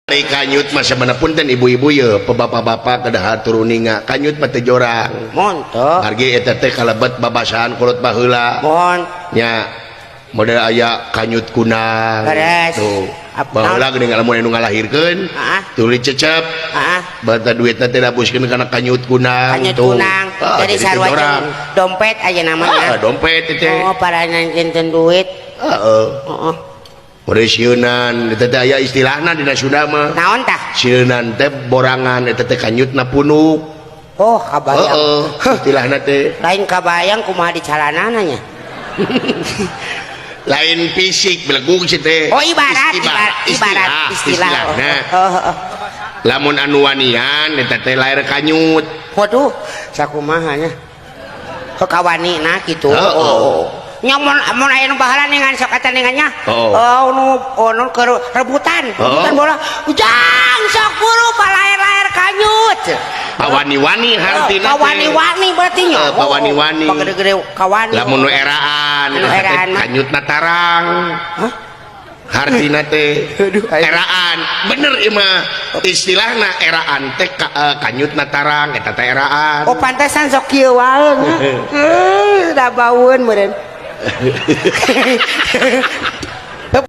Kanyut masa manapun dan ibu-ibu ya bapak-bapak kedah turuninga kanyut mah teu jorang montok margi eta teh kalebet babasahan kulot baheula mon nya model aya kanyut kunang beres tuh baheula geuning lamun anu ngalahirkeun tuluy cecep bata duitna teh dabuskeun kana kanyut kunang kanyut tuh. kunang jadi teu sarua jorang. dompet aja namanya Dompet teh oh para nyanten duit heeh Mode sieunan eta teh aya istilahna dina Sunda mah. Naon tah? Sieunan teh borangan eta teh kanyutna punuk. Oh, kabayang. Heeh, istilahna teh. Lain kabayang kumaha di calanana nya. Lain fisik belegug sih teh. Oh, ibarat istilahna. Lamun anu wanian eta teh lair kanyut. Waduh, sakumaha nya? Kekawani nah kitu. Nyamun mun aya nu bahala ningan sok eta ningannya nu rebutan bola ujang sok buru palaer-laer kanyut pawani-wani hartina pawani-wani berarti nya pawani-wani pagede-gede kawani lamun nu eraan kanyutna tarang hartina teh eraan bener ieu mah istilahna eraan teh kanyutna tarang eta teh eraan oh pantesan sok kieu wae da baeun meureun